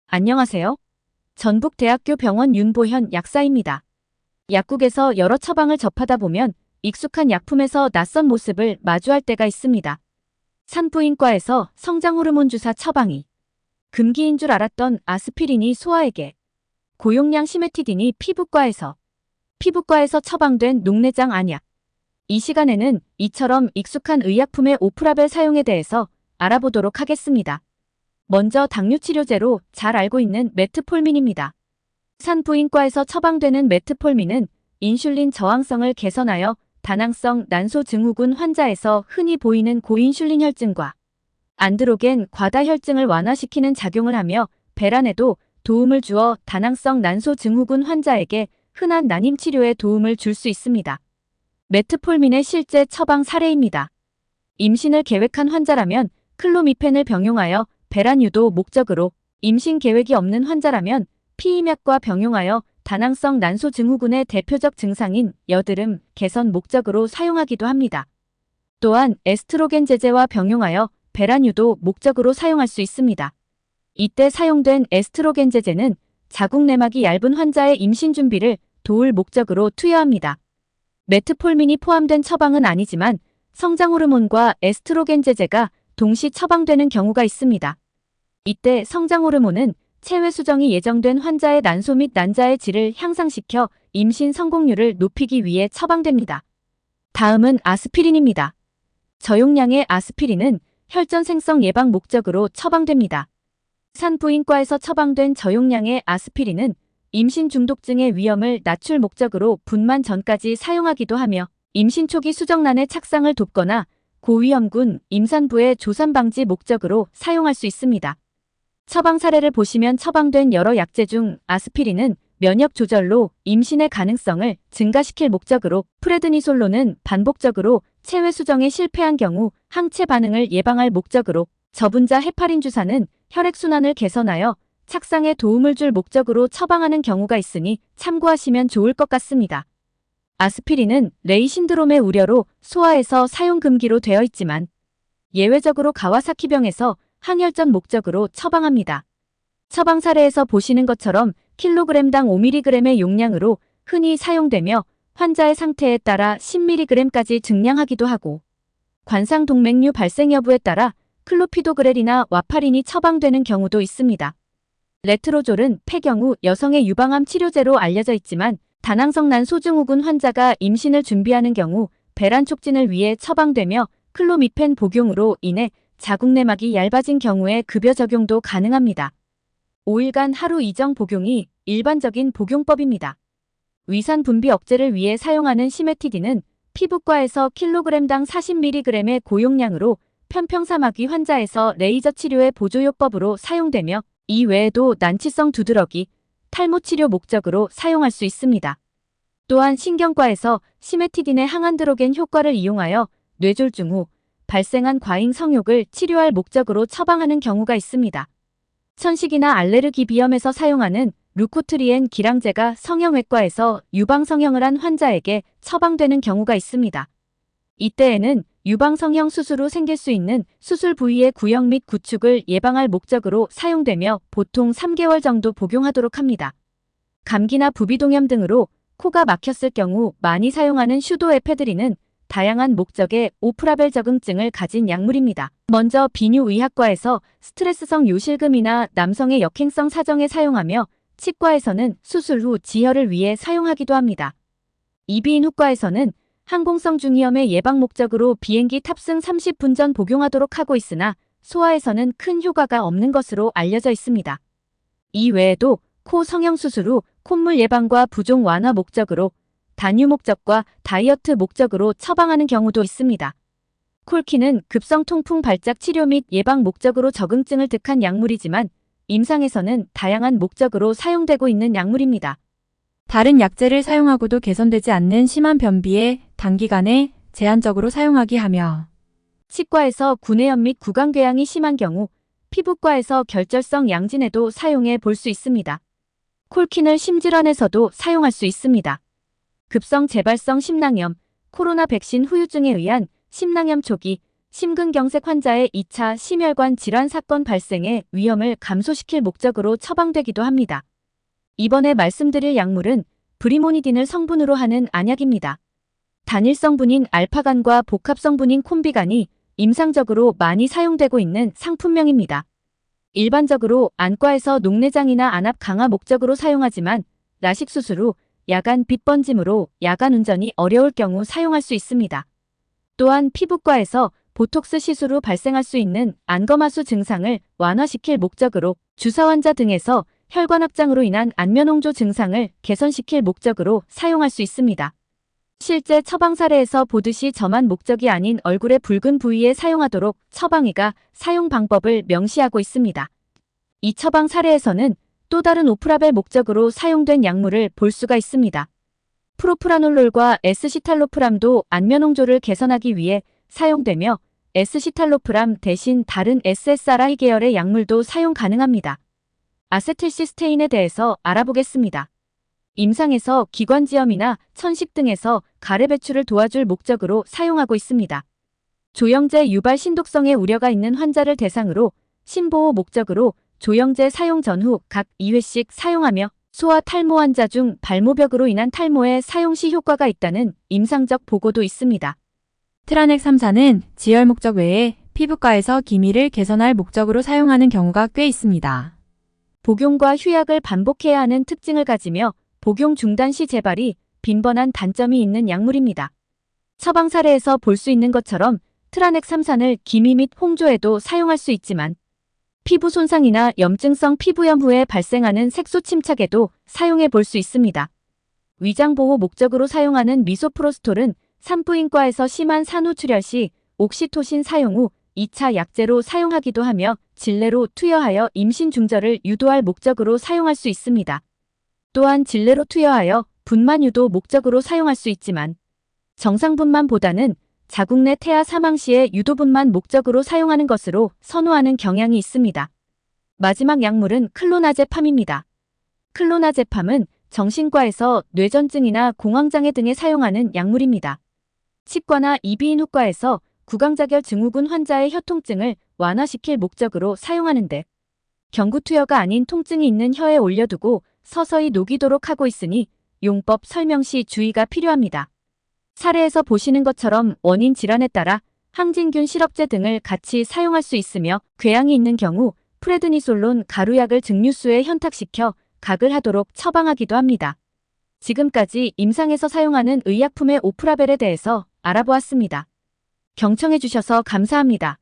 안녕하세요. 전북대학교 병원 윤보현 약사입니다. 약국에서 여러 처방을 접하다 보면 익숙한 약품에서 낯선 모습을 마주할 때가 있습니다. 산부인과에서 성장호르몬 주사 처방이 금기인 줄 알았던 아스피린이 소아에게, 고용량 시메티딘이 피부과에서 처방된 녹내장 안약. 이 시간에는 이처럼 익숙한 의약품의 오프라벨 사용에 대해서 알아보도록 하겠습니다. 먼저 당뇨치료제로 잘 알고 있는 메트폴민입니다. 산부인과에서 처방되는 메트폴민은 인슐린 저항성을 개선하여 다낭성 난소 증후군 환자에서 흔히 보이는 고인슐린 혈증과 안드로겐 과다 혈증을 완화시키는 작용을 하며 배란에도 도움을 주어 다낭성 난소 증후군 환자에게 흔한 난임 치료에 도움을 줄 수 있습니다. 메트폴민의 실제 처방 사례입니다. 임신을 계획한 환자라면 클로미펜을 병용하여 배란 유도 목적으로, 임신 계획이 없는 환자라면 피임약과 병용하여 다낭성 난소 증후군의 대표적 증상인 여드름 개선 목적으로 사용하기도 합니다. 또한 에스트로겐 제제와 병용하여 배란 유도 목적으로 사용할 수 있습니다. 이때 사용된 에스트로겐 제제는 자궁 내막이 얇은 환자의 임신 준비를 도울 목적으로 투여합니다. 메트폴민이 포함된 처방은 아니지만 성장호르몬과 에스트로겐 제제가 동시 처방되는 경우가 있습니다. 이때 성장호르몬은 체외 수정이 예정된 환자의 난소 및 난자의 질을 향상시켜 임신 성공률을 높이기 위해 처방됩니다. 다음은 아스피린입니다. 저용량의 아스피린은 혈전 생성 예방 목적으로 처방됩니다. 산부인과에서 처방된 저용량의 아스피린은 임신 중독증의 위험을 낮출 목적으로 분만 전까지 사용하기도 하며 임신 초기 수정란의 착상을 돕거나 고위험군 임산부의 조산 방지 목적으로 사용할 수 있습니다. 처방 사례를 보시면 처방된 여러 약제 중 아스피린은 면역 조절로 임신의 가능성을 증가시킬 목적으로, 프레드니솔론은 반복적으로 체외 수정에 실패한 경우 항체 반응을 예방할 목적으로, 저분자 헤파린 주사는 혈액순환을 개선하여 착상에 도움을 줄 목적으로 처방하는 경우가 있으니 참고하시면 좋을 것 같습니다. 아스피린은 레이 신드롬의 우려로 소아에서 사용 금기로 되어 있지만 예외적으로 가와사키병에서 항혈전 목적으로 처방합니다. 처방 사례에서 보시는 것처럼 킬로그램당 5mg의 용량으로 흔히 사용되며 환자의 상태에 따라 10mg까지 증량하기도 하고, 관상 동맥류 발생 여부에 따라 클로피도그렐이나 와파린이 처방되는 경우도 있습니다. 레트로졸은 폐경후 여성의 유방암 치료제로 알려져 있지만 다낭성 난소 증후군 환자가 임신을 준비하는 경우 배란 촉진을 위해 처방되며 클로미펜 복용으로 인해 자궁 내막이 얇아진 경우에 급여 적용도 가능합니다. 5일간 하루 이정 복용이 일반적인 복용법입니다. 위산 분비 억제를 위해 사용하는 시메티딘은 피부과에서 킬로그램당 40mg의 고용량으로 편평사마귀 환자에서 레이저 치료의 보조요법으로 사용되며 이 외에도 난치성 두드러기, 탈모 치료 목적으로 사용할 수 있습니다. 또한 신경과에서 시메티딘의 항안드로겐 효과를 이용하여 뇌졸중 후 발생한 과잉 성욕을 치료할 목적으로 처방하는 경우가 있습니다. 천식이나 알레르기 비염에서 사용하는 루코트리엔 기량제가 성형외과에서 유방성형을 한 환자에게 처방되는 경우가 있습니다. 이때에는 유방성형 수술 후 생길 수 있는 수술 부위의 구형 및 구축을 예방할 목적으로 사용되며 보통 3개월 정도 복용하도록 합니다. 감기나 부비동염 등으로 코가 막혔을 경우 많이 사용하는 슈도에페드린은 다양한 목적의 오프라벨 적응증을 가진 약물입니다. 먼저 비뇨의학과에서 스트레스성 요실금이나 남성의 역행성 사정에 사용하며 치과에서는 수술 후 지혈을 위해 사용하기도 합니다. 이비인후과에서는 항공성 중이염의 예방 목적으로 비행기 탑승 30분 전 복용하도록 하고 있으나 소아에서는 큰 효과가 없는 것으로 알려져 있습니다. 이 외에도 코 성형수술 후 콧물 예방과 부종 완화 목적으로, 단유 목적과 다이어트 목적으로 처방하는 경우도 있습니다. 콜키는 급성 통풍 발작 치료 및 예방 목적으로 적응증을 득한 약물이지만 임상에서는 다양한 목적으로 사용되고 있는 약물입니다. 다른 약제를 사용하고도 개선되지 않는 심한 변비에 단기간에 제한적으로 사용하기 하며, 치과에서 구내염 및 구강궤양이 심한 경우 피부과에서 결절성 양진에도 사용해 볼 수 있습니다. 콜킨을 심질환에서도 사용할 수 있습니다. 급성 재발성 심낭염, 코로나 백신 후유증에 의한 심낭염 초기, 심근경색 환자의 2차 심혈관 질환 사건 발생의 위험을 감소시킬 목적으로 처방되기도 합니다. 이번에 말씀드릴 약물은 브리모니딘을 성분으로 하는 안약입니다. 단일 성분인 알파간과 복합 성분인 콤비간이 임상적으로 많이 사용되고 있는 상품명입니다. 일반적으로 안과에서 녹내장이나 안압 강화 목적으로 사용하지만 라식 수술 후 야간 빛 번짐으로 야간 운전이 어려울 경우 사용할 수 있습니다. 또한 피부과에서 보톡스 시술 후 발생할 수 있는 안검하수 증상을 완화시킬 목적으로 주사 환자 등에서 혈관 확장으로 인한 안면홍조 증상을 개선시킬 목적으로 사용할 수 있습니다. 실제 처방 사례에서 보듯이 점한 목적이 아닌 얼굴의 붉은 부위에 사용하도록 처방의가 사용 방법을 명시하고 있습니다. 이 처방 사례에서는 또 다른 오프라벨 목적으로 사용된 약물을 볼 수가 있습니다. 프로프라놀롤과 에스시탈로프람도 안면홍조를 개선하기 위해 사용되며 에스시탈로프람 대신 다른 SSRI 계열의 약물도 사용 가능합니다. 아세틸시스테인에 대해서 알아보겠습니다. 임상에서 기관지염이나 천식 등에서 가래 배출을 도와줄 목적으로 사용하고 있습니다. 조영제 유발 신독성의 우려가 있는 환자를 대상으로 신보호 목적으로 조영제 사용 전후 각 2회씩 사용하며 소아 탈모 환자 중 발모벽으로 인한 탈모에 사용 시 효과가 있다는 임상적 보고도 있습니다. 트라넥 3사는 지혈 목적 외에 피부과에서 기미를 개선할 목적으로 사용하는 경우가 꽤 있습니다. 복용과 휴약을 반복해야 하는 특징을 가지며 복용 중단 시 재발이 빈번한 단점이 있는 약물입니다. 처방 사례에서 볼 수 있는 것처럼 트라넥 3산을 기미 및 홍조에도 사용할 수 있지만 피부 손상이나 염증성 피부염 후에 발생하는 색소 침착에도 사용해 볼 수 있습니다. 위장 보호 목적으로 사용하는 미소프로스톨은 산부인과에서 심한 산후출혈 시 옥시토신 사용 후 2차 약제로 사용하기도 하며 질내로 투여하여 임신 중절을 유도할 목적으로 사용할 수 있습니다. 또한 질내로 투여하여 분만 유도 목적으로 사용할 수 있지만 정상분만보다는 자궁 내 태아 사망 시에 유도분만 목적으로 사용하는 것으로 선호하는 경향이 있습니다. 마지막 약물은 클로나제팜입니다. 클로나제팜은 정신과에서 뇌전증이나 공황장애 등에 사용하는 약물입니다. 치과나 이비인후과에서 구강자결 증후군 환자의 혀통증을 완화시킬 목적으로 사용하는데 경구투여가 아닌 통증이 있는 혀에 올려두고 서서히 녹이도록 하고 있으니 용법 설명 시 주의가 필요합니다. 사례에서 보시는 것처럼 원인 질환에 따라 항진균 시럽제 등을 같이 사용할 수 있으며 궤양이 있는 경우 프레드니솔론 가루약을 증류수에 현탁시켜 각을 하도록 처방하기도 합니다. 지금까지 임상에서 사용하는 의약품의 오프라벨에 대해서 알아보았습니다. 경청해 주셔서 감사합니다.